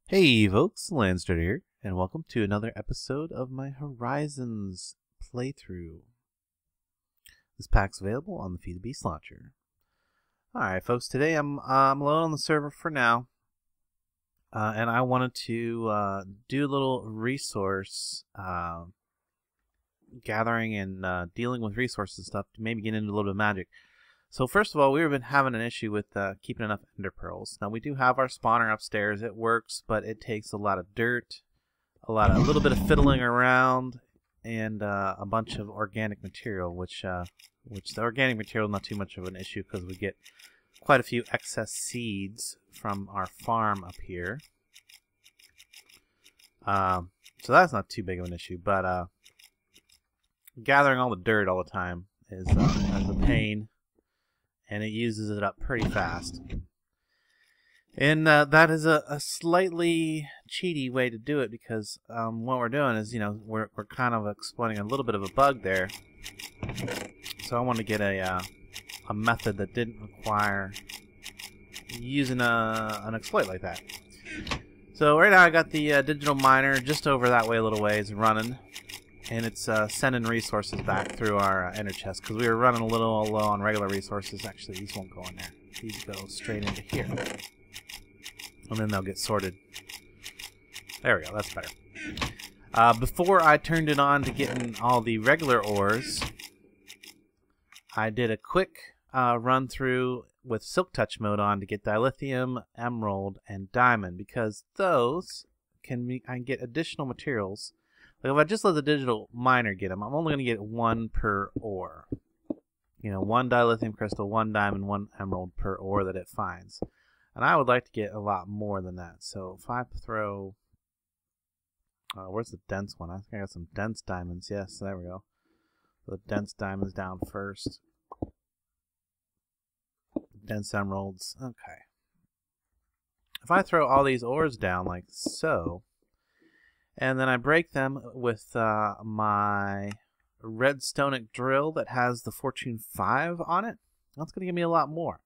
Hey folks, Landstryder here, and welcome to another episode of my Horizons playthrough. This pack's available on the Feed the Beast launcher. Alright folks, today I'm alone on the server for now, and I wanted to do a little resource gathering and dealing with resources and stuff to maybe get into a little bit of magic. So first of all, we've been having an issue with keeping enough ender pearls. Now we do have our spawner upstairs. It works, but it takes a lot of dirt, a little bit of fiddling around, and a bunch of organic material. Which the organic material is not too much of an issue because we get quite a few excess seeds from our farm up here. So that's not too big of an issue. But gathering all the dirt all the time is a pain. And it uses it up pretty fast. And that is a slightly cheaty way to do it because what we're doing is, we're kind of exploiting a little bit of a bug there. So I want to get a method that didn't require using an exploit like that. So right now I got the digital miner just over that way a little ways running. And it's sending resources back through our ender chest because we were running a little low on regular resources. Actually, these won't go in there. These go straight into here. And then they'll get sorted. There we go. That's better. Before I turned it on to getting all the regular ores, I did a quick run through with Silk Touch mode on to get dilithium, emerald, and diamond because those I can get additional materials. Like if I just let the digital miner get them, I'm only going to get one per ore. One dilithium crystal, one diamond, one emerald per ore that it finds. And I would like to get a lot more than that. So if I throw... where's the dense one? I think I got some dense diamonds. Yes, there we go. The dense diamonds down first. Dense emeralds. Okay. If I throw all these ores down like so... And then I break them with my redstonic drill that has the Fortune 5 on it. That's going to give me a lot more.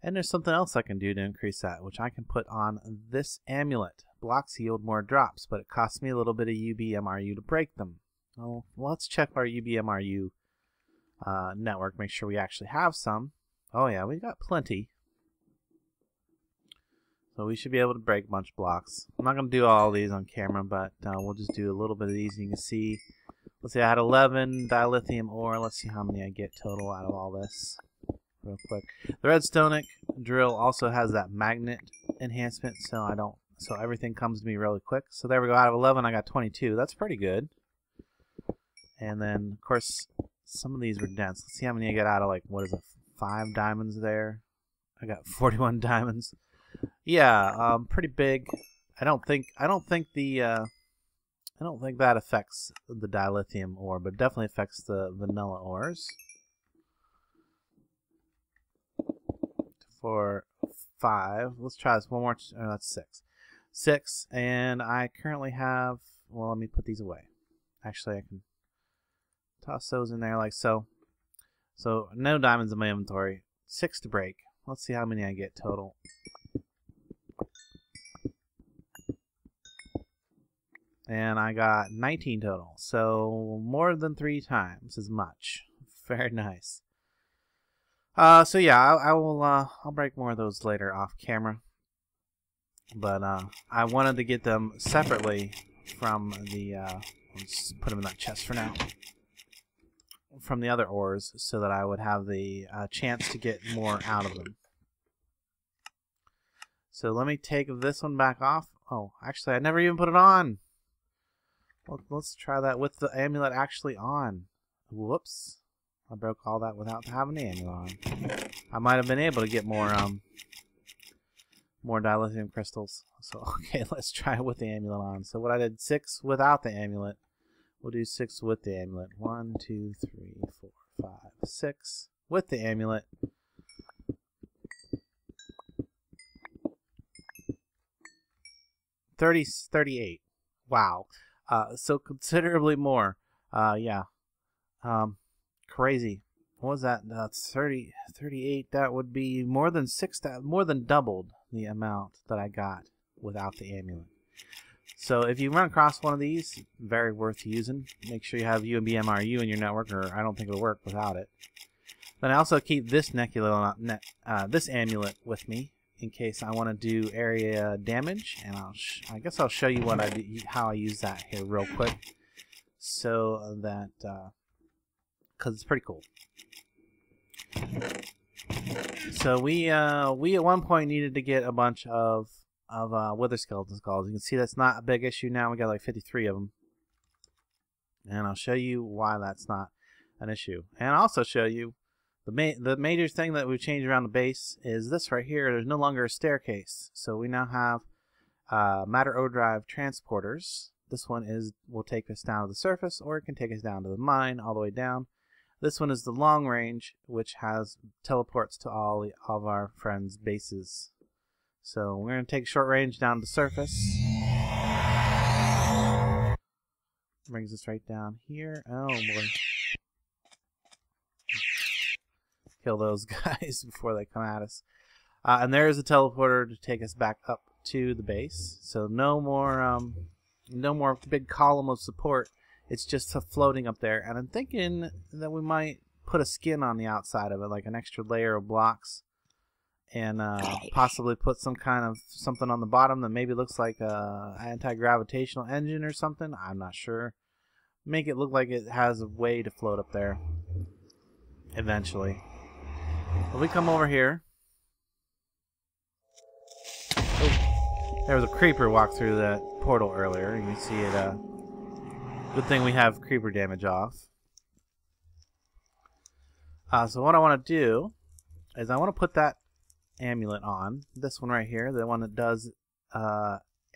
And there's something else I can do to increase that, which I can put on this amulet. Blocks yield more drops, but it costs me a little bit of UBMRU to break them. Well, let's check our UBMRU network, make sure we actually have some. Oh yeah, we got plenty. So we should be able to break a bunch of blocks. I'm not going to do all these on camera, but we'll just do a little bit of these. You can see, let's see, I had 11 dilithium ore. Let's see how many I get total out of all this real quick. The redstonic drill also has that magnet enhancement, so everything comes to me really quick. So there we go. Out of 11, I got 22. That's pretty good. And then, of course, some of these were dense. Let's see how many I get out of, like, what is it, 5 diamonds there? I got 41 diamonds. Yeah, pretty big. I don't think that affects the dilithium ore, but definitely affects the vanilla ores. For 5, let's try this one more. That's 6. 6, and I currently have. Well, let me put these away. Actually, I can toss those in there like so. So no diamonds in my inventory. 6 to break. Let's see how many I get total. And I got 19 total, so more than 3 times as much. Very nice. So yeah, I'll break more of those later off camera. But I wanted to get them separately from the. Let's put them in that chest for now. From the other ores, so that I would have the chance to get more out of them. So let me take this one back off. Oh, actually, I never even put it on. Let's try that with the amulet actually on. Whoops. I broke all that without having the amulet on. I might have been able to get more dilithium crystals. So, okay, let's try it with the amulet on. So what I did, 6 without the amulet. We'll do 6 with the amulet. 1, 2, 3, 4, 5, 6 with the amulet. $38. Wow. So considerably more. Yeah. Crazy. What was that? 38. That would be more than doubled the amount that I got without the amulet. So if you run across one of these, very worth using. Make sure you have UMB-MRU in your network, or I don't think it'll work without it. Then I also keep this this amulet with me in case I want to do area damage, and I guess I'll show you what I do, how I use that here real quick, so that because it's pretty cool. So we at one point needed to get a bunch of wither skeletons skulls. You can see that's not a big issue now. We got like 53 of them, and I'll show you why that's not an issue, and I'll also show you the major thing that we've changed around the base is this right here. There's no longer a staircase, so we now have matter overdrive transporters. This one will take us down to the surface, or it can take us down to the mine all the way down. This one is the long range, which has teleports to all of our friends' bases. So we're going to take short range down to the surface. Brings us right down here. Oh boy. Kill those guys before they come at us. And there's a teleporter to take us back up to the base. So no more big column of support. It's just floating up there. And I'm thinking that we might put a skin on the outside of it, like an extra layer of blocks, and possibly put some kind of something on the bottom that maybe looks like a anti-gravitational engine or something. I'm not sure. Make it look like it has a way to float up there eventually. But we come over here. Oh, there was a creeper walk through that portal earlier. You can see it. Good thing we have creeper damage off. So what I want to do is I want to put that amulet on. This one right here, the one that does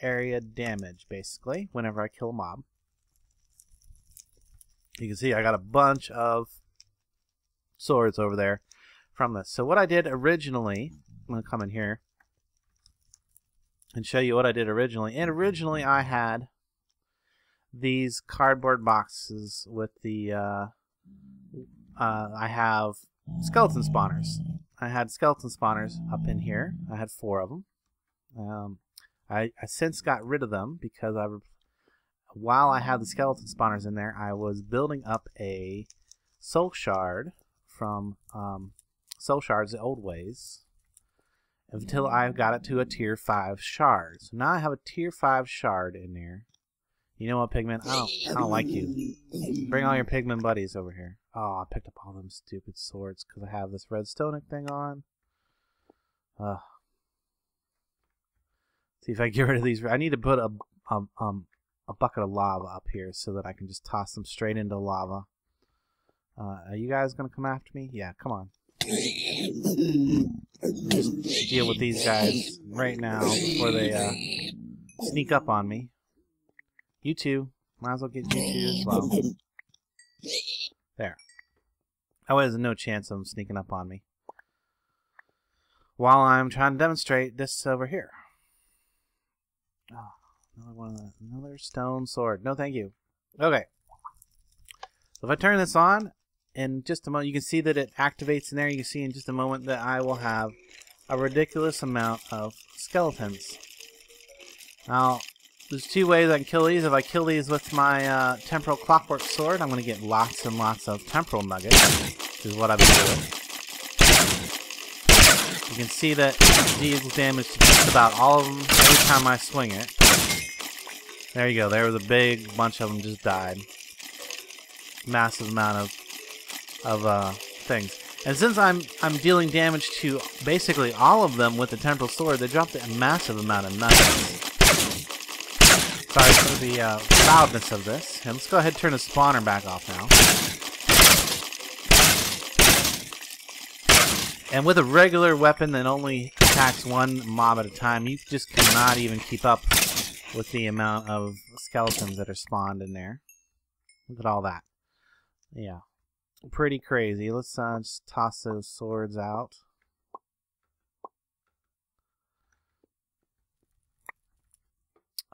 area damage, basically, whenever I kill a mob. You can see I got a bunch of swords over there from this. So what I did originally, I'm going to come in here and show you what I did originally. And originally I had these cardboard boxes with the I have skeleton spawners. I had skeleton spawners up in here. I had 4 of them. I since got rid of them because while I had the skeleton spawners in there, I was building up a soul shard from soul shards the old ways until I got it to a tier 5 shard. So now I have a tier 5 shard in there. You know what, Pigman? I don't like you. Bring all your Pigman buddies over here. Oh, I picked up all them stupid swords because I have this redstone thing on. See if I get rid of these. I need to put a bucket of lava up here so that I can just toss them straight into lava. Are you guys gonna come after me? Yeah, come on. Just deal with these guys right now before they sneak up on me. You too. Might as well get you two as well. There. That way there's no chance of them sneaking up on me. While I'm trying to demonstrate this over here. Oh, another stone sword. No, thank you. Okay. So if I turn this on, in just a moment, you can see that it activates in there. You can see in just a moment that I will have a ridiculous amount of skeletons. Now, there's 2 ways I can kill these. If I kill these with my temporal clockwork sword, I'm going to get lots and lots of temporal nuggets, which is what I've been doing. You can see that it deals damage to just about all of them every time I swing it. There you go. There was a big bunch of them just died. Massive amount of things. And since I'm dealing damage to basically all of them with the temporal sword, they dropped a massive amount of nuggets. Sorry for the loudness of this. And let's go ahead and turn the spawner back off now. And with a regular weapon that only attacks one mob at a time, you just cannot even keep up with the amount of skeletons that are spawned in there. Look at all that. Yeah. Pretty crazy. Let's just toss those swords out.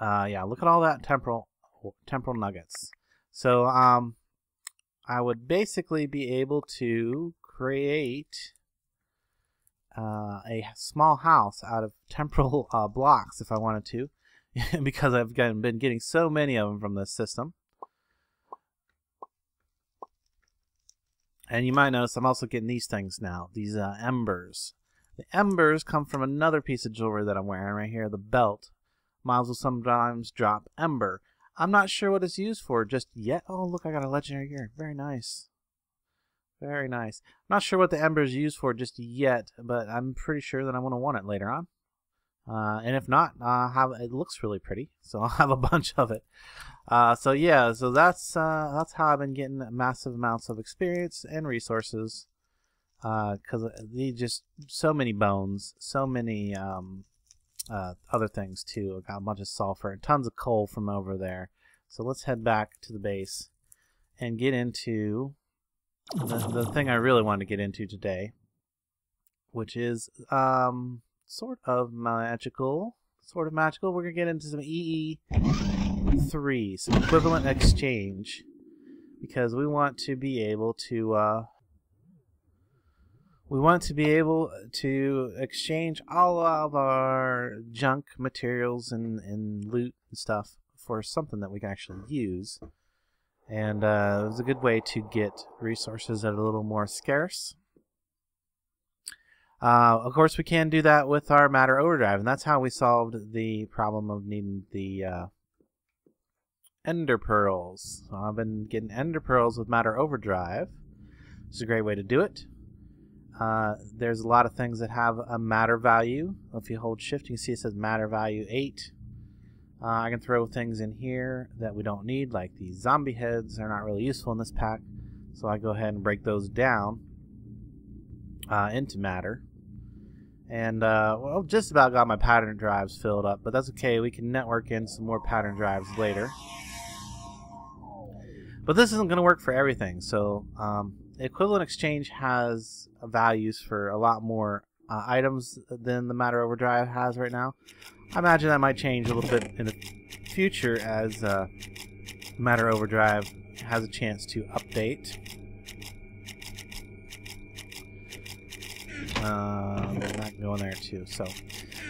Yeah, look at all that temporal nuggets. So, I would basically be able to create a small house out of temporal blocks if I wanted to, because I've been getting so many of them from this system. And you might notice I'm also getting these things now, these embers. The embers come from another piece of jewelry that I'm wearing right here, the belt. Miles will sometimes drop ember. I'm not sure what it's used for just yet. Oh, look, I got a legendary gear. Very nice. Very nice. I'm not sure what the ember is used for just yet, but I'm pretty sure that I'm going to want it later on. And if not, it looks really pretty, so I'll have a bunch of it. So yeah, so that's how I've been getting massive amounts of experience and resources. Because just so many bones, so many other things too. I got a bunch of sulfur and tons of coal from over there. So let's head back to the base and get into the thing I really wanted to get into today, which is sort of magical. We're gonna get into some e18, some equivalent exchange, because we want to be able to exchange all of our junk materials and loot and stuff for something that we can actually use. And it was a good way to get resources that are a little more scarce. Of course, we can do that with our matter overdrive, and that's how we solved the problem of needing the ender pearls. So I've been getting ender pearls with matter overdrive. It's a great way to do it. There's a lot of things that have a matter value. If you hold shift, you can see it says matter value 8. I can throw things in here that we don't need, like these zombie heads. They're not really useful in this pack, so I go ahead and break those down into matter. And well, just about got my pattern drives filled up, but that's okay. We can network in some more pattern drives later. But this isn't going to work for everything, so equivalent exchange has values for a lot more items than the matter overdrive has right now. I imagine that might change a little bit in the future as matter overdrive has a chance to update. Not going there too, so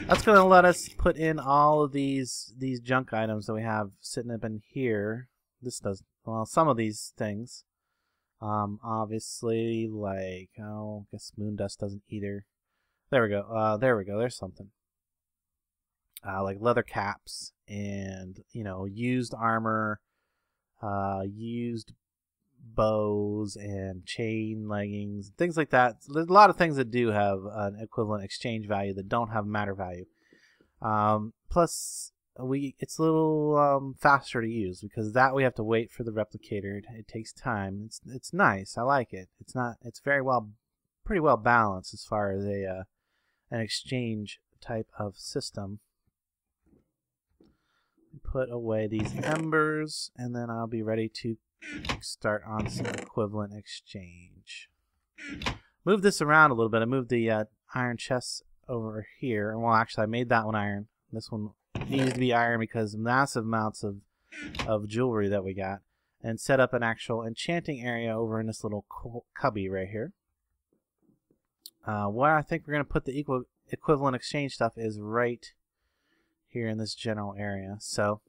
that's going to let us put in all of these junk items that we have sitting up in here. This does, well, some of these things. Obviously, like, oh, I guess moon dust doesn't either. There we go. There we go. There's something. Like leather caps and, you know, used armor, used bows and chain leggings, things like that. There's a lot of things that do have an equivalent exchange value that don't have matter value. Plus, it's a little faster to use, because that we have to wait for the replicator. It takes time. It's nice. I like it. It's pretty well balanced as far as an exchange type of system. Put away these embers, and then I'll be ready to start on some equivalent exchange. Move this around a little bit. I moved the iron chests over here. Well, actually, I made that one iron. This one needs to be iron because massive amounts of jewelry that we got, and set up an actual enchanting area over in this little cubby right here. Where I think we're going to put the equivalent exchange stuff is right here in this general area. So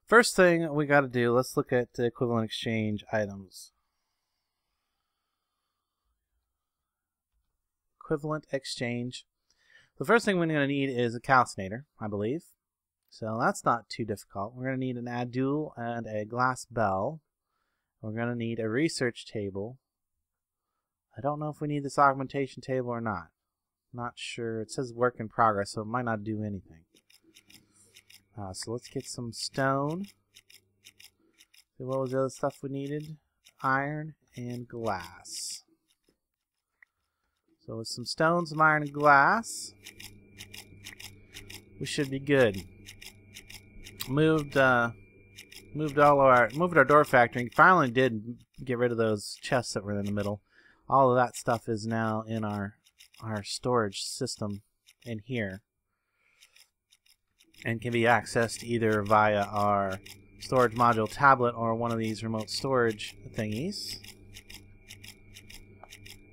first thing we got to do, let's look at the equivalent exchange items. Equivalent exchange. The first thing we're going to need is a calcinator, I believe. So that's not too difficult. We're going to need an addule and a glass bell. We're going to need a research table. I don't know if we need this augmentation table or not. Not sure. It says work in progress, so it might not do anything. So let's get some stone. What was the other stuff we needed? Iron and glass. So with some stone, some iron, and glass, we should be good. Moved our door factory. And finally did get rid of those chests that were in the middle. All of that stuff is now in our storage system in here, and can be accessed either via our storage module tablet or one of these remote storage thingies.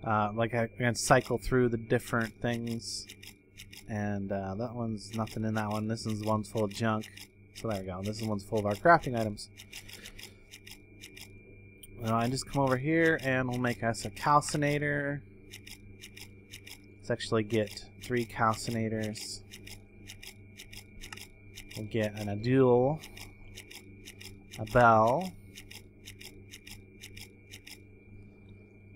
Like I can cycle through the different things. And that one's nothing in that one. This one's full of junk. So there we go. This one's full of our crafting items. Well, I just come over here and we'll make us a calcinator. Let's actually get 3 calcinators. We'll get an adule, a bell,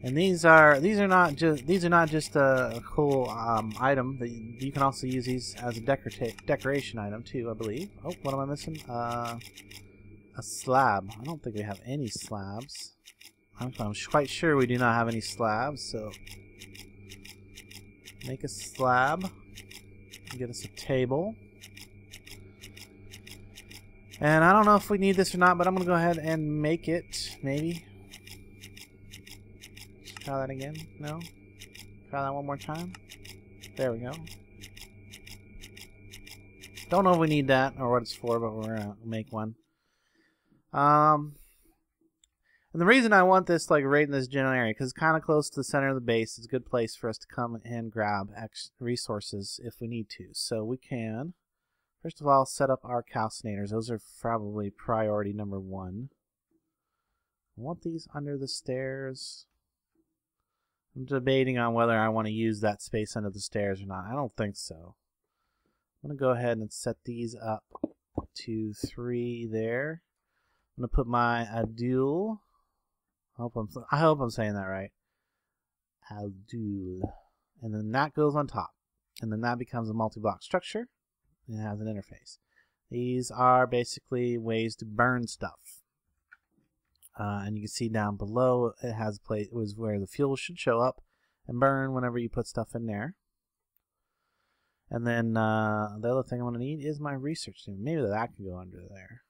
and these are not just a cool item. You can also use these as a decoration item too, I believe. Oh, what am I missing? A slab. I don't think we have any slabs. I'm quite sure we do not have any slabs. So make a slab. Get us a table. And I don't know if we need this or not, but I'm going to go ahead and make it, maybe. Let's try that again. No? Try that one more time. There we go. Don't know if we need that or what it's for, but we're going to make one. And the reason I want this like right in this general area, because it's kind of close to the center of the base. It's a good place for us to come and grab resources if we need to. So we can... First of all, set up our calcinators. Those are probably priority number 1. I want these under the stairs. I'm debating on whether I want to use that space under the stairs or not. I don't think so. I'm going to go ahead and set these up to 3 there. I'm going to put my adule. I hope I'm saying that right. Adule. And then that goes on top. And then that becomes a multi-block structure. It has an interface. These are basically ways to burn stuff. And you can see down below it has a place where the fuel should show up and burn whenever you put stuff in there. And then the other thing I'm going to need is my research table. Maybe that can go under there.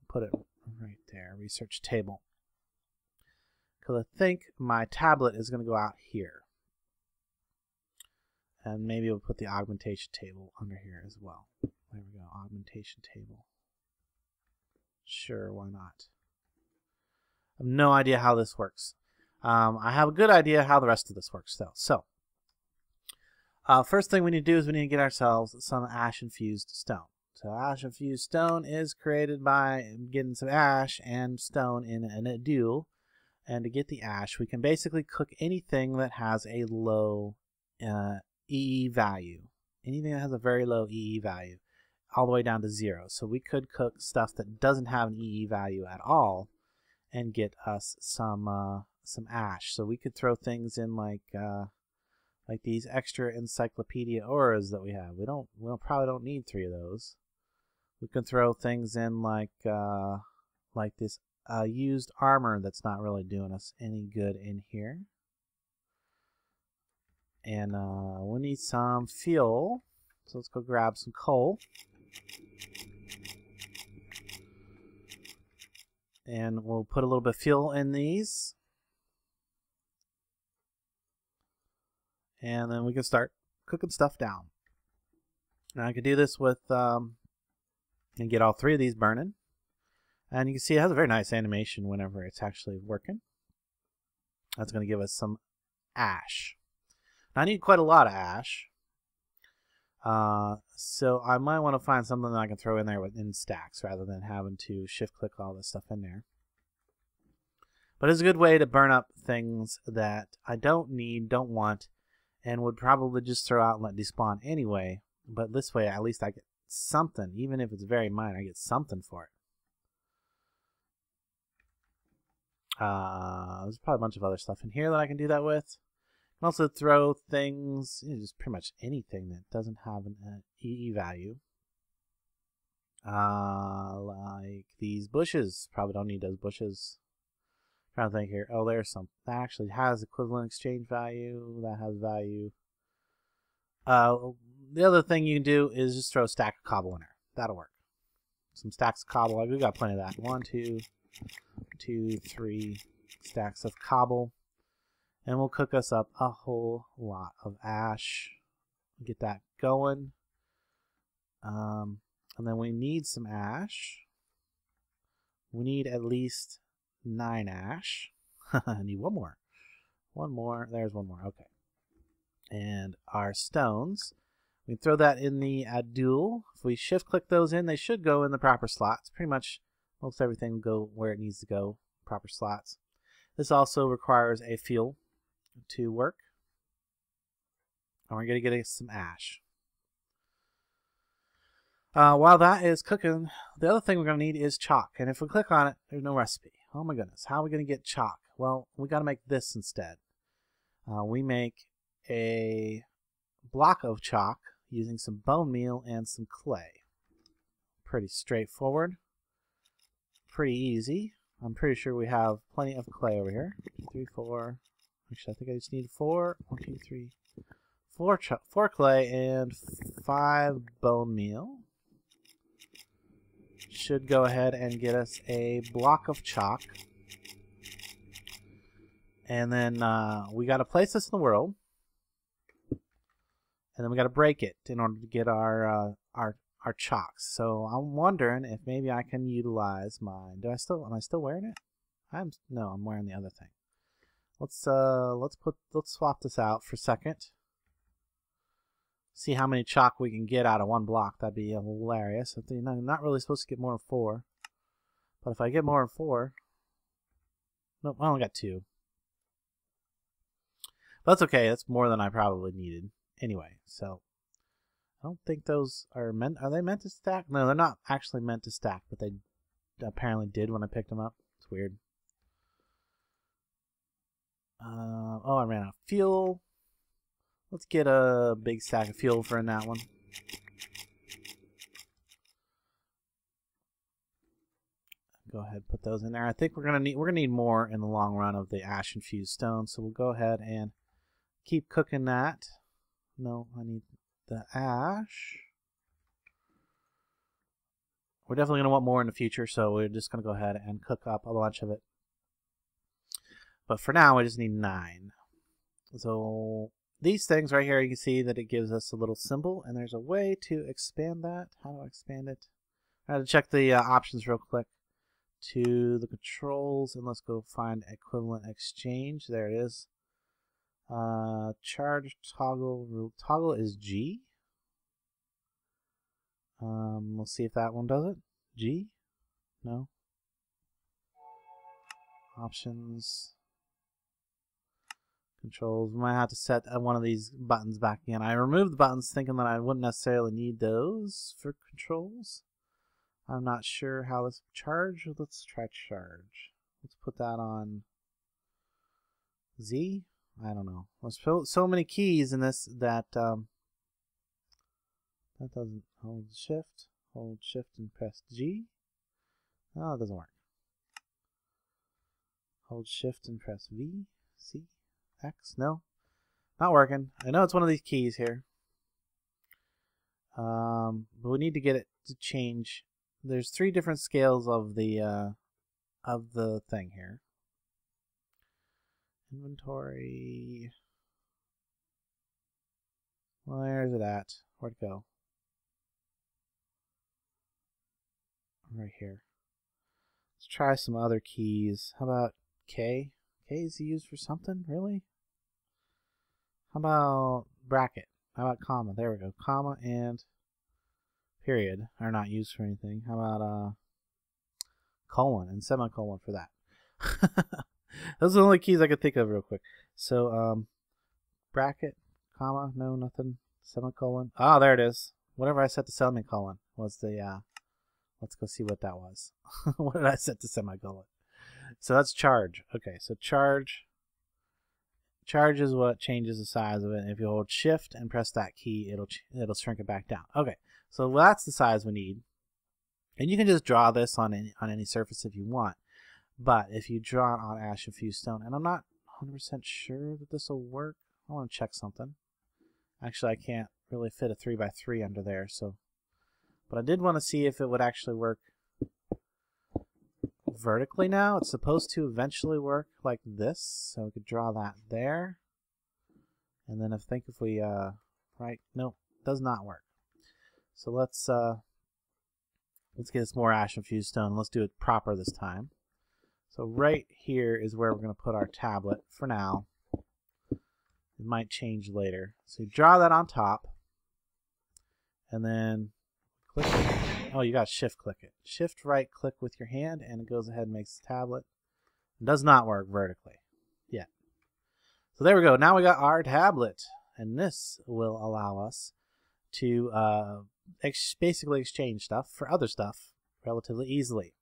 Put it right there, research table. Because I think my tablet is going to go out here. And maybe we'll put the augmentation table under here as well. There we go, augmentation table. Sure, why not? I have no idea how this works. I have a good idea how the rest of this works, though. So, first thing we need to do is we need to get ourselves some ash-infused stone. So, ash-infused stone is created by getting some ash and stone in an adule. And to get the ash, we can basically cook anything that has a low EE value. Anything that has a very low EE value, all the way down to 0. So we could cook stuff that doesn't have an EE value at all and get us some ash. So we could throw things in like these extra encyclopedia auras that we have. We probably don't need 3 of those. We can throw things in like this used armor that's not really doing us any good in here. And we need some fuel. So let's go grab some coal. And we'll put a little bit of fuel in these. And then we can start cooking stuff down. Now I could do this with, and get all 3 of these burning. And you can see it has a very nice animation whenever it's actually working. That's going to give us some ash. Now I need quite a lot of ash. So I might want to find something that I can throw in there in stacks rather than having to shift click all this stuff in there. But it's a good way to burn up things that I don't need, don't want, and would probably just throw out and let despawn anyway. But this way at least I get something, even if it's very minor, I get something for it. There's probably a bunch of other stuff in here that I can do that with. I can also throw things, just pretty much anything that doesn't have an EE value. Like these bushes. Probably don't need those bushes. I'm trying to think here. Oh, there's some. That actually has equivalent exchange value. That has value. The other thing you can do is just throw a stack of cobble in there. That'll work. Some stacks of cobble. We got plenty of that. 1, 2, 3 stacks of cobble. And we'll cook us up a whole lot of ash. Get that going. And then we need some ash. We need at least 9 ash. I need 1 more. One more. There's one more. Okay. And our stones, we throw that in the duel. If we shift click those in, they should go in the proper slots. Pretty much most everything will go where it needs to go, proper slots. This also requires a fuel to work. And we're going to get some ash. While that is cooking, the other thing we're going to need is chalk. And if we click on it, there's no recipe. Oh my goodness, how are we going to get chalk? Well, we got to make this instead. We make a block of chalk using some bone meal and some clay. Pretty straightforward. Pretty easy. I'm pretty sure we have plenty of clay over here. 2, 3, 4. Actually, I think I just need 4. 1, 2, 3, 4 clay and 5 bone meal. Should go ahead and get us a block of chalk. And then we got to place this in the world. And then we got to break it in order to get our chalks. So I'm wondering if maybe I can utilize mine. Am I still wearing it? No, I'm wearing the other thing. Let's swap this out for a second. See how many chalk we can get out of one block. That'd be hilarious. I'm not really supposed to get more than 4. But if I get more than 4... Nope, I only got 2. But that's okay. That's more than I probably needed. Anyway, so... I don't think those are meant... Are they meant to stack? No, they're not actually meant to stack. But they apparently did when I picked them up. It's weird. Oh, I ran out of fuel. Let's get a big stack of fuel for in that one. Go ahead and put those in there. I think we're gonna need more in the long run of the ash infused stone, so we'll go ahead and keep cooking that. No, I need the ash. We're definitely gonna want more in the future, so we're just gonna go ahead and cook up a bunch of it. But for now, we just need 9. So these things right here, you can see that it gives us a little symbol, and there's a way to expand that. How do I expand it? I have to check the options real quick. To the controls, and let's go find equivalent exchange. There it is. Charge toggle. Toggle is G. We'll see if that one does it. G? No. Options. Controls. We might have to set one of these buttons back again. I removed the buttons thinking that I wouldn't necessarily need those for controls. I'm not sure how this charge. Let's try charge. Let's put that on Z. I don't know. There's so many keys in this that that doesn't hold shift and press G. Oh, it doesn't work. Hold shift and press V, C, X. No, not working. I know it's one of these keys here. But we need to get it to change. There's 3 different scales of the thing here. Inventory. Well, there's it at. Where'd it go? Right here. Let's try some other keys. How about K? K is used for something? Really? How about bracket? How about comma? There we go. Comma and period are not used for anything. How about colon and semicolon for that? Those are the only keys I could think of real quick. So bracket, comma, no, nothing. Semicolon. Ah, there it is. Whatever I set to semicolon was the let's go see what that was. What did I set to semicolon? So that's charge. Okay, so charge is what changes the size of it. And if you hold shift and press that key, it'll shrink it back down. Okay. So that's the size we need. And you can just draw this on any surface if you want. But if you draw it on ash infused stone, and I'm not 100% sure that this will work. I want to check something. Actually, I can't really fit a 3x3 under there. But I did want to see if it would actually work vertically now. It's supposed to eventually work like this. So we could draw that there. And then if we, right, nope, does not work. So let's get us more ash infused stone. Let's do it proper this time. So right here is where we're going to put our tablet for now. It might change later. So you draw that on top, and then click it. Oh, you got to shift click it. Shift right click with your hand, and it goes ahead and makes the tablet. It does not work vertically yet. So there we go. Now we got our tablet, and this will allow us to basically exchange stuff for other stuff relatively easily.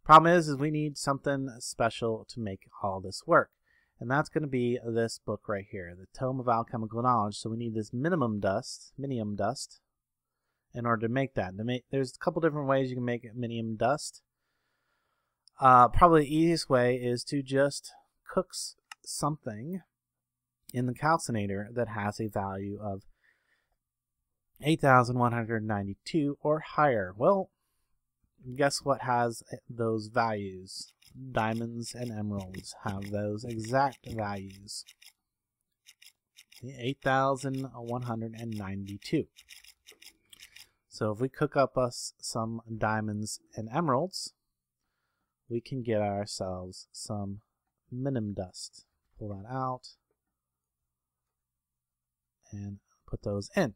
Problem is we need something special to make all this work. And that's going to be this book right here, the Tome of Alchemical Knowledge. So we need this minium dust, in order to make that. There's a couple different ways you can make minium dust. Probably the easiest way is to just cook something in the calcinator that has a value of 8,192 or higher. Well, guess what has those values? Diamonds and emeralds have those exact values. 8,192. So if we cook up us some diamonds and emeralds, we can get ourselves some minium dust. Pull that out and put those in.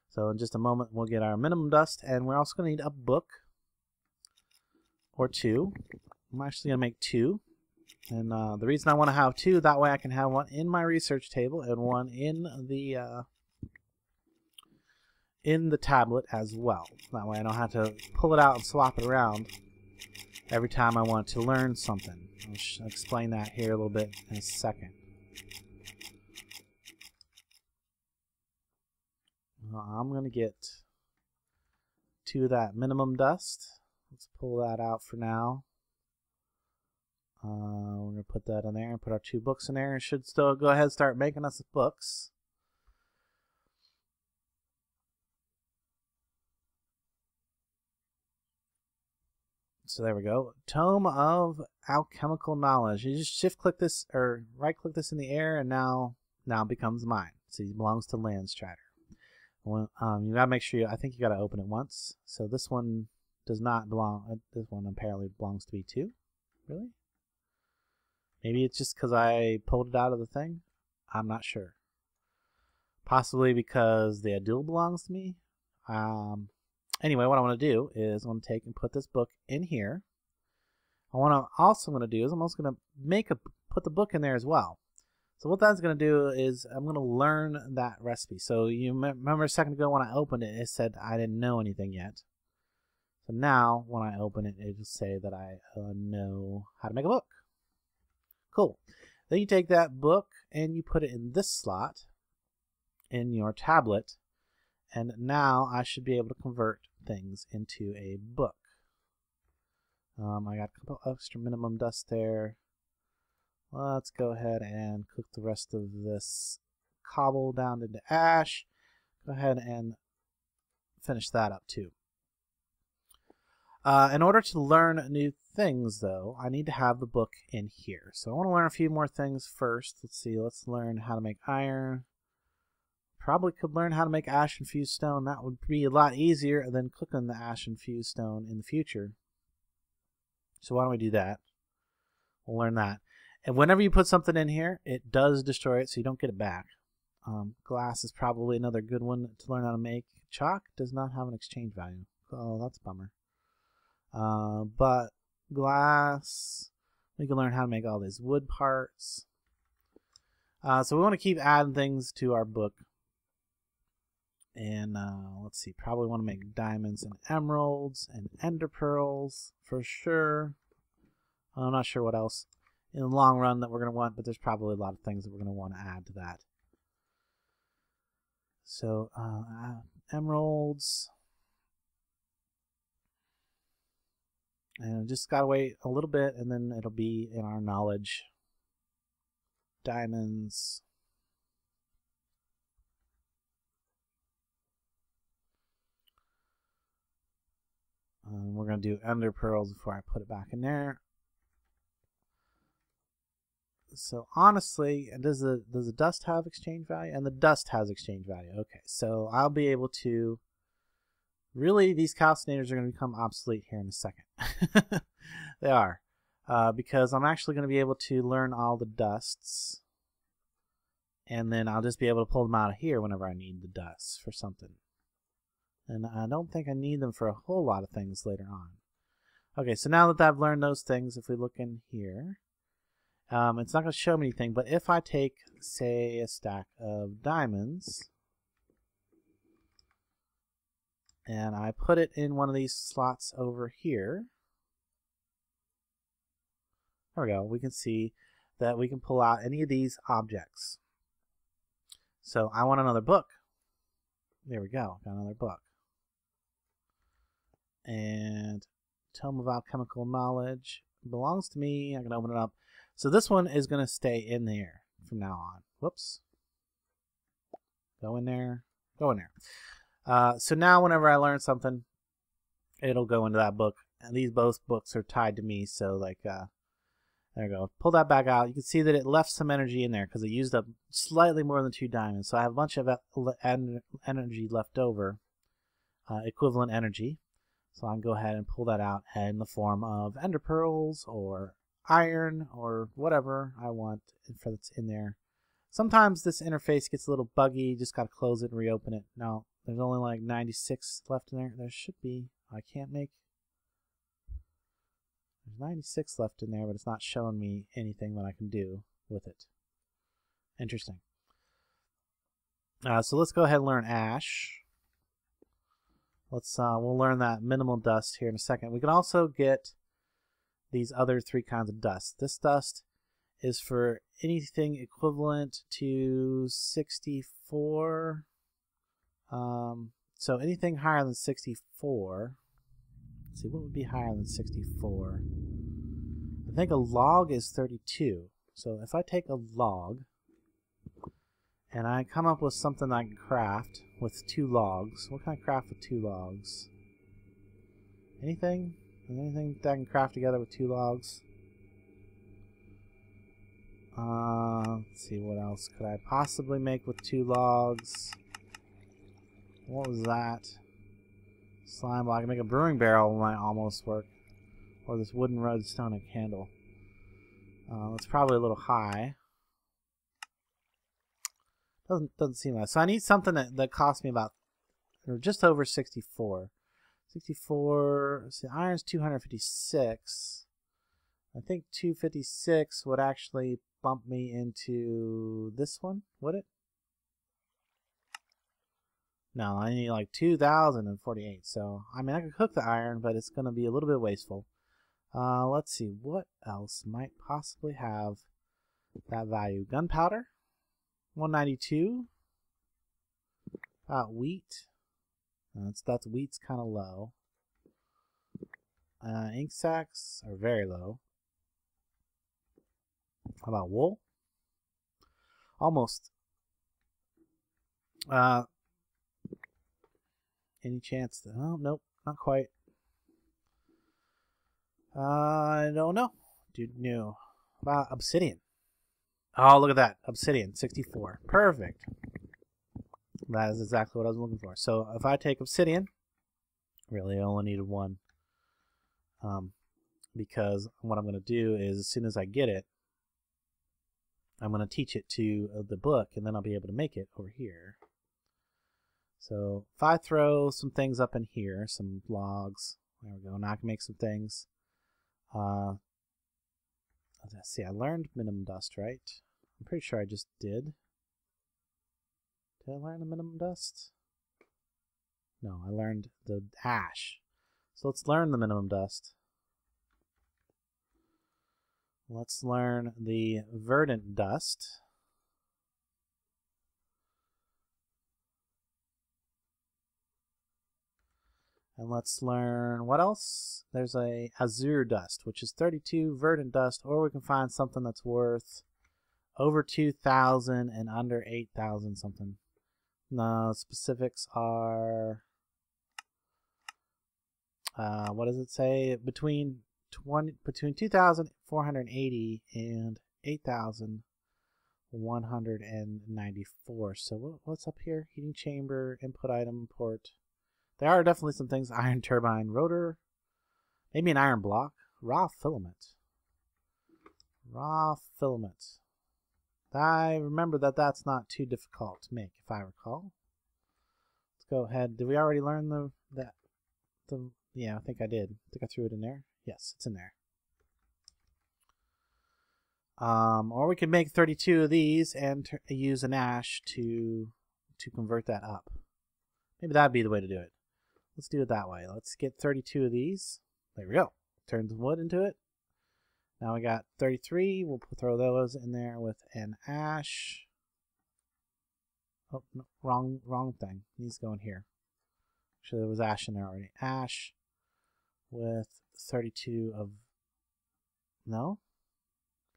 So in just a moment we'll get our minium dust, and we're also going to need a book or two. I'm actually going to make two, and the reason I want to have two, that way I can have one in my research table and one in the tablet as well. That way I don't have to pull it out and swap it around every time I want to learn something. I'll explain that here a little bit in a second. I'm going to get two of that minimum dust. Let's pull that out for now. We're going to put that in there and put our two books in there. And should still go ahead and start making us books. So there we go. Tome of Alchemical Knowledge. You just shift click this or right click this in the air, and now it becomes mine. So it belongs to Landstryder. You gotta make sure I think you gotta open it once. So this one does not belong. This one apparently belongs to B2. Really? Maybe it's just because I pulled it out of the thing. I'm not sure. Possibly because the Adul belongs to me. Anyway, what I want to do is I want to take and put this book in here. I'm also going to do is I'm also going to put the book in there as well. So what that's going to do is I'm going to learn that recipe. So you remember a second ago when I opened it, it said I didn't know anything yet. So now when I open it, it'll say that I know how to make a book. Cool. Then you take that book and you put it in this slot in your tablet. And now I should be able to convert things into a book. I got a couple extra minimum dust there. Let's go ahead and cook the rest of this cobble down into ash. Go ahead and finish that up too. In order to learn new things, though, I need to have the book in here. So I want to learn a few more things first. Let's see. Let's learn how to make iron. Probably could learn how to make ash infused stone. That would be a lot easier than cooking the ash infused stone in the future. So why don't we do that? We'll learn that. And whenever you put something in here, it does destroy it, so you don't get it back. Glass is probably another good one to learn how to make. Chalk does not have an exchange value. Oh, that's a bummer. But glass, we can learn how to make all these wood parts. So we want to keep adding things to our book. And let's see, probably want to make diamonds and emeralds and ender pearls for sure. I'm not sure what else in the long run that we're going to want, but there's probably a lot of things that we're going to want to add to that. So emeralds. And just got to wait a little bit, and then it'll be in our knowledge. Diamonds. We're going to do ender pearls before I put it back in there. So honestly, does the dust have exchange value? And the dust has exchange value. Okay, so I'll be able to... Really, these calcinators are going to become obsolete here in a second. They are. Because I'm actually going to be able to learn all the dusts And then I'll just be able to pull them out of here whenever I need the dust for something. And I don't think I need them for a whole lot of things later on. Okay, so now that I've learned those things, if we look in here, it's not going to show me anything, but if I take, say, a stack of diamonds, and I put it in one of these slots over here, there we go, we can see that we can pull out any of these objects. So I want another book. There we go, got another book. And Tome of Alchemical Knowledge belongs to me. I can open it up. So this one is going to stay in there from now on. Whoops. Go in there. Go in there. So now whenever I learn something, it'll go into that book. And these both books are tied to me. So like, there we go. Pull that back out. You can see that it left some energy in there because it used up slightly more than 2 diamonds. So I have a bunch of energy left over, equivalent energy. So I can go ahead and pull that out in the form of ender pearls or iron or whatever I want that's in there. Sometimes this interface gets a little buggy. You just got to close it and reopen it. Now, there's only like 96 left in there. There should be. I can't make. There's 96 left in there, but it's not showing me anything that I can do with it. Interesting. So let's go ahead and learn ash. We'll learn that minimal dust here in a second. We can also get these other 3 kinds of dust. This dust is for anything equivalent to 64. So anything higher than 64. Let's see, what would be higher than 64? I think a log is 32. So if I take a log and I come up with something I can craft with 2 logs. What can I craft with 2 logs? Anything? Is there anything that I can craft together with 2 logs? Let's see, what else could I possibly make with 2 logs? What was that? Slime block. I can make a brewing barrel might almost work. Or this wooden redstone candle. That's probably a little high. Doesn't seem like. So I need something that costs me about, or just over 64. 64. See, iron's 256. I think 256 would actually bump me into this one, would it? No, I need like 2,048. So I mean, I could cook the iron, but it's going to be a little bit wasteful. Let's see, what else might possibly have that value? Gunpowder. 192. Wheat. That's wheat's kind of low. Ink sacks are very low. How about wool? Almost. Any chance that? Oh, nope, not quite. I don't know. Dude, no. About obsidian. Oh, look at that. Obsidian, 64. Perfect. That is exactly what I was looking for. So if I take obsidian, really I only needed 1. Because what I'm going to do is as soon as I get it, I'm going to teach it to the book, and then I'll be able to make it over here. So if I throw some things up in here, some logs, there we go. Now I can make some things. Let's see, I learned minimum dust, right? I'm pretty sure I just did. Did I learn the minimum dust? No, I learned the ash. So let's learn the minimum dust. Let's learn the verdant dust. And let's learn, what else? There's a azure dust, which is 32 verdant dust, or we can find something that's worth over 2,000 and under 8,000 something. No, specifics are, what does it say? Between 2,480 and 8,194. So what's up here? Heating chamber, input item, port. There are definitely some things. Iron turbine, rotor, maybe an iron block, raw filament. Raw filament. I remember that that's not too difficult to make, if I recall. Let's go ahead. Did we already learn yeah, I think I did. I think I threw it in there. Yes, it's in there. Or we could make 32 of these and use an ash to convert that up. Maybe that'd be the way to do it. Let's do it that way. Let's get 32 of these. There we go. Turn some wood into it. Now we got 33. We'll throw those in there with an ash. Oh, no, wrong thing. Needs to go in here. Actually, there was ash in there already. Ash with 32 of... No?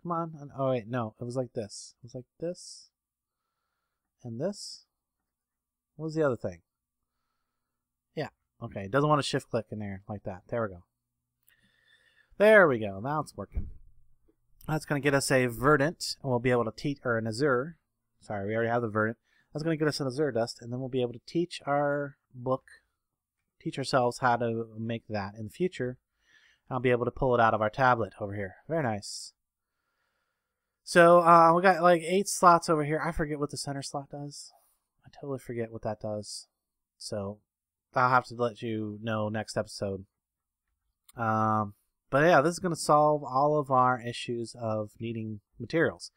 Come on. Oh, wait. No. It was like this. It was like this. And this. What was the other thing? Yeah. Okay. It doesn't want to shift click in there like that. There we go. There we go. Now it's working. That's going to get us a verdant. And we'll be able to teach... Or an azure. Sorry, we already have the verdant. That's going to get us an azure dust. And then we'll be able to teach our book... Teach ourselves how to make that in the future. I'll be able to pull it out of our tablet over here. Very nice. So we got like 8 slots over here. I forget what the center slot does. I totally forget what that does. So I'll have to let you know next episode. But yeah, this is going to solve all of our issues of needing materials.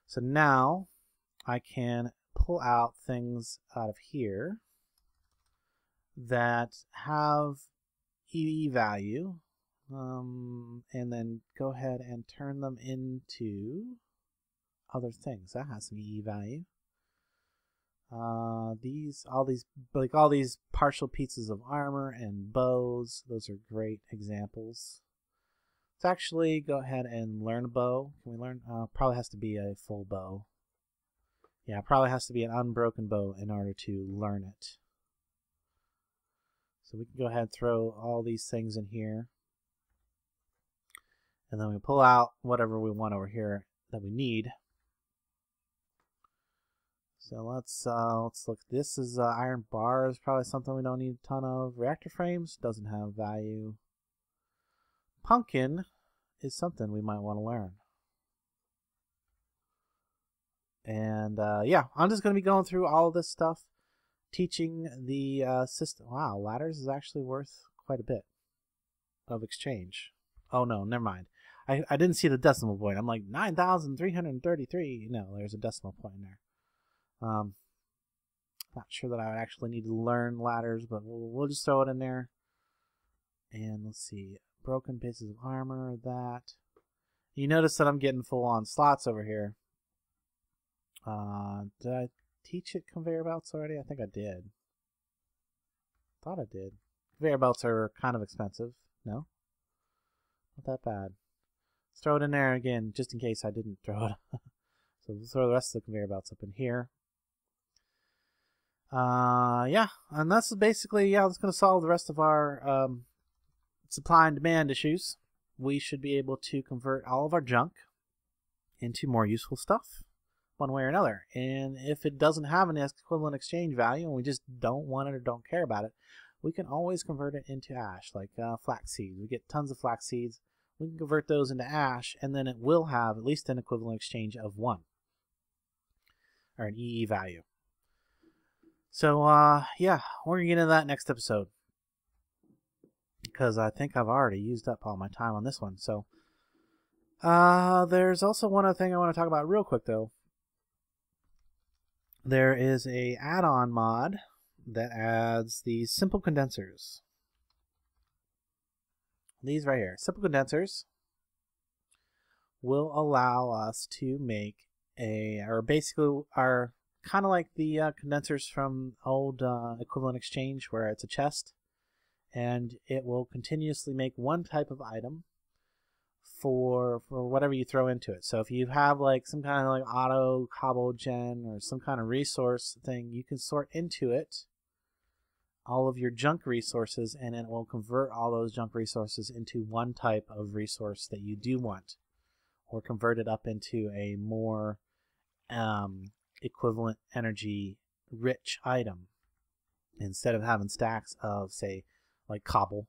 So now I can pull out things out of here that have EE value, and then go ahead and turn them into other things. That has some EE value. All these partial pieces of armor and bows, those are great examples. Let's actually go ahead and learn a bow. Can we learn? Probably has to be a full bow. Yeah, probably has to be an unbroken bow in order to learn it. So we can go ahead and throw all these things in here. And then we pull out whatever we want over here that we need. So let's look. This is iron bars, probably something we don't need a ton of. Reactor frames doesn't have value. Pumpkin is something we might want to learn. And yeah, I'm just going to be going through all of this stuff. Teaching the system. Wow, ladders is actually worth quite a bit of exchange. Oh no, never mind. I didn't see the decimal point. I'm like 9,333. No, there's a decimal point in there. Not sure that I would actually need to learn ladders, but we'll just throw it in there. And let's see, broken pieces of armor. That you notice that I'm getting full on slots over here. Did I teach it conveyor belts already? I think I did. Thought I did. Conveyor belts are kind of expensive. No? Not that bad. Let's throw it in there again, just in case I didn't throw it. So we'll throw the rest of the conveyor belts up in here. Yeah, and that's basically, yeah, that's going to solve the rest of our supply and demand issues. We should be able to convert all of our junk into more useful stuff, one way or another. And if it doesn't have an equivalent exchange value and we just don't want it or don't care about it, we can always convert it into ash, like flax seeds. We get tons of flax seeds. We can convert those into ash, and then it will have at least an equivalent exchange of 1, or an EE value. So, yeah, we're going to get into that next episode, because I think I've already used up all my time on this one. So, there's also one other thing I want to talk about real quick, though. There is a add-on mod that adds these simple condensers. These right here, simple condensers, will allow us to make or basically are kind of like the condensers from old equivalent exchange, where it's a chest, and it will continuously make one type of item for whatever you throw into it. So if you have like some kind of like auto cobble gen or some kind of resource thing, you can sort into it all of your junk resources, and it will convert all those junk resources into one type of resource that you do want, or convert it up into a more equivalent energy rich item, instead of having stacks of, say, like cobble.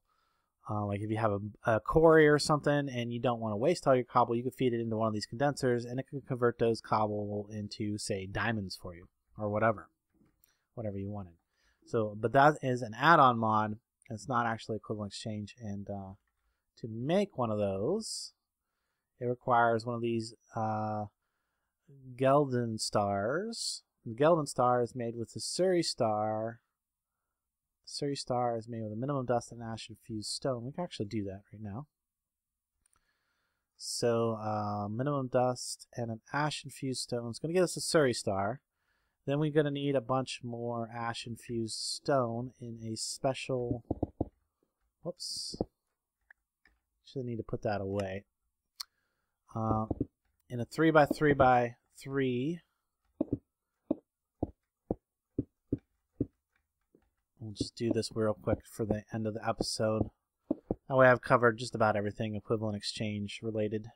Like if you have a quarry or something and you don't want to waste all your cobble, you can feed it into one of these condensers and it can convert those cobble into, say, diamonds for you or whatever you wanted. So, but that is an add-on mod. It's not actually equivalent exchange. And to make one of those, it requires one of these Gelden stars. The Gelden star is made with the Suri star. Suri star is made with a minimum dust and ash infused stone. We can actually do that right now. So minimum dust and an ash infused stone is going to get us a Suri star. Then we're going to need a bunch more ash infused stone in a special. Whoops. Should need to put that away. In a 3x3x3. We'll just do this real quick for the end of the episode. That way I've covered just about everything equivalent exchange related.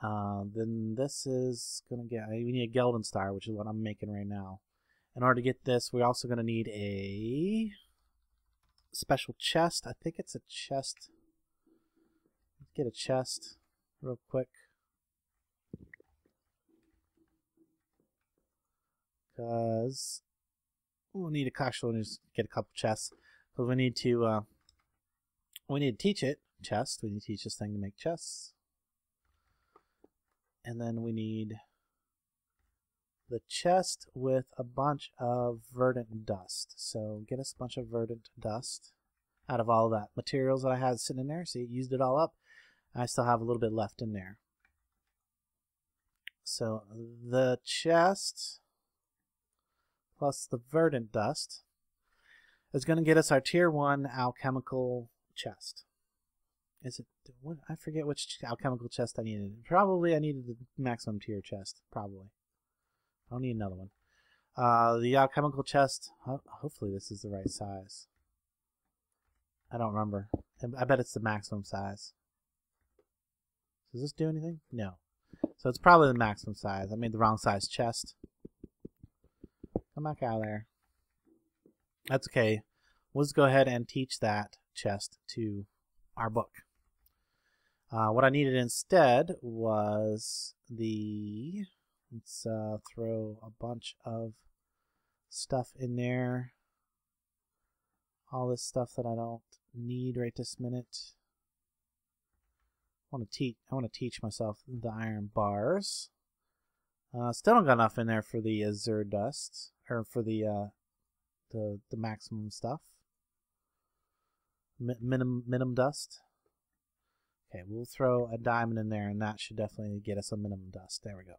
Then this is going to get, we need a Gelden star, which is what I'm making right now. In order to get this, we're also going to need a special chest. I think it's a chest. Let's get a chest real quick. Because we'll need to actually just get a couple chests. Because we need to teach it chest. We need to teach this thing to make chests. And then we need the chest with a bunch of verdant dust. So get us a bunch of verdant dust out of all that materials that I had sitting in there. See, it used it all up. I still have a little bit left in there. So the chest plus the verdant dust is going to get us our tier 1 alchemical chest. Is it what? I forget which alchemical chest I needed. Probably I needed the maximum tier chest. Probably. I don't need another one. The alchemical chest. Hopefully this is the right size. I don't remember. I bet it's the maximum size. Does this do anything? No. So it's probably the maximum size. I made the wrong size chest. Come back out of there. That's okay. We'll just go ahead and teach that chest to our book. What I needed instead was the, let's throw a bunch of stuff in there. All this stuff that I don't need right this minute. I want to teach myself the iron bars. Still don't got enough in there for the azure dust, or for the maximum stuff. Minimum dust. Okay, we'll throw a diamond in there, and that should definitely get us a minimum dust. There we go.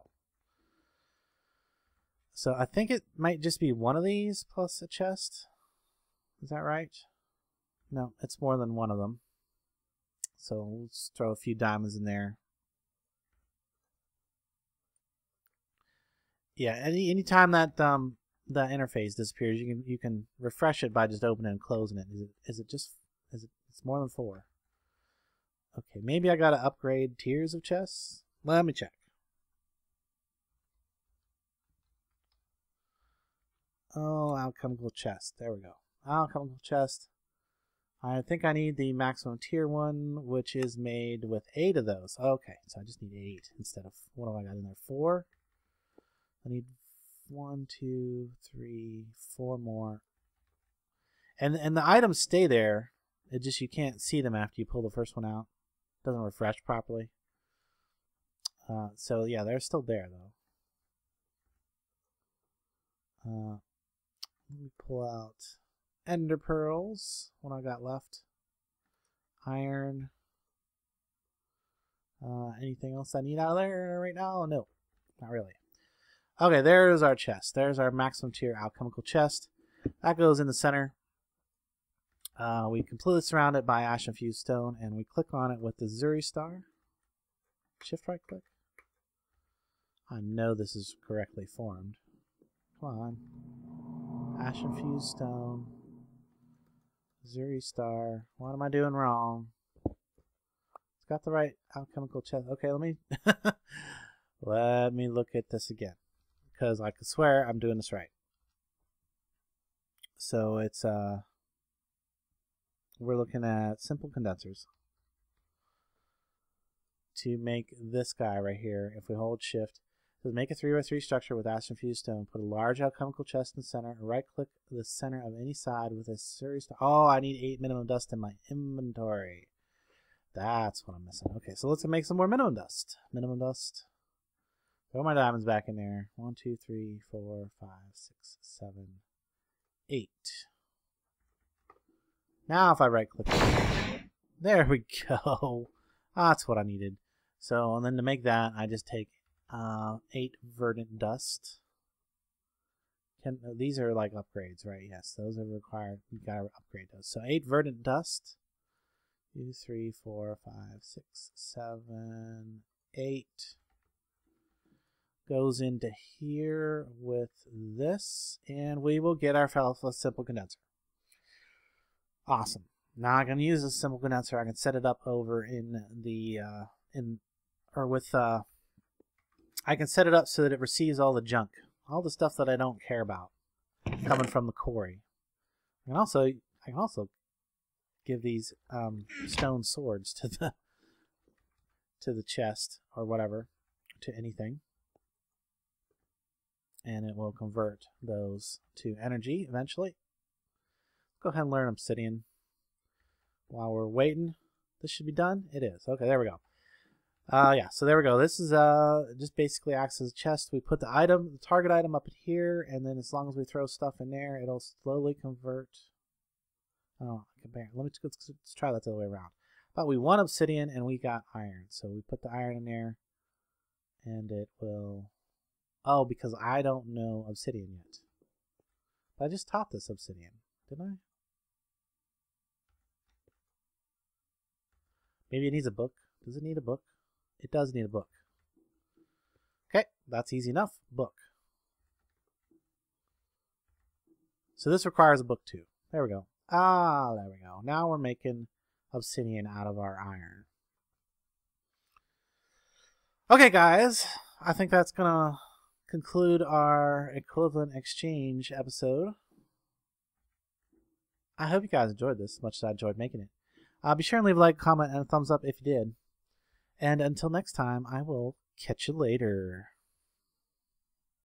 So I think it might just be one of these plus a chest. Is that right? No, it's more than one of them. So we'll just throw a few diamonds in there. Yeah, anytime that that interface disappears, you can refresh it by just opening and closing it. It's more than 4. Okay, maybe I gotta upgrade tiers of chests. Let me check. Oh, alchemical chest. There we go. Alchemical chest. I think I need the maximum tier 1, which is made with 8 of those. Okay, so I just need 8 instead of, what have I got in there? 4? I need 1, 2, 3, 4 more. And the items stay there. It just, you can't see them after you pull the first one out. It doesn't refresh properly. So yeah, they're still there though. Let me pull out ender pearls. What I got left? Iron. Anything else I need out of there right now? No, not really. Okay, there's our chest. There's our maximum tier alchemical chest. That goes in the center. We completely surround it by ash infused stone, and we click on it with the Zuri star. Shift right click. I know this is correctly formed. Come on. Ash infused stone. Zuri star. What am I doing wrong? It's got the right alchemical chest. Okay, let me let me look at this again, because I could swear I'm doing this right. So it's we're looking at simple condensers. To make this guy right here, if we hold shift, it says make a 3x3 structure with ash infused stone. Put a large alchemical chest in the center. Right click the center of any side with a series. Oh, I need 8 minimum dust in my inventory. That's what I'm missing. Okay, so let's make some more minimum dust. Minimum dust. Throw my diamonds back in there. 1, 2, 3, 4, 5, 6, 7, 8. Now if I right click, there we go. That's what I needed. So, and then to make that, I just take 8 verdant dust. These are like upgrades, right? Yes, those are required. We gotta upgrade those. So 8 verdant dust. 2, 3, 4, 5, 6, 7, 8. Goes into here with this, and we will get our simple condenser. Awesome. Now I'm going to use this simple condenser. I can set it up over in the I can set it up so that it receives all the junk, all the stuff that I don't care about, coming from the quarry. I can also give these stone swords to the chest or whatever, to anything, and it will convert those to energy eventually. Go ahead and learn obsidian. While we're waiting, this should be done. It is. Okay, there we go. Yeah, so there we go. This is just basically acts as a chest. We put the target item up in here, and then as long as we throw stuff in there, it'll slowly convert. Oh, compare. Let's try that the other way around. But we want obsidian, and we got iron. So we put the iron in there, and it will. Oh, because I don't know obsidian yet. But I just taught this obsidian, didn't I? Maybe it needs a book. Does it need a book? It does need a book. Okay, that's easy enough. Book. So this requires a book too. There we go. Ah, there we go. Now we're making obsidian out of our iron. Okay, guys. I think that's going to conclude our equivalent exchange episode. I hope you guys enjoyed this as much as I enjoyed making it. Be sure and leave a like, comment, and a thumbs up if you did. And until next time, I will catch you later.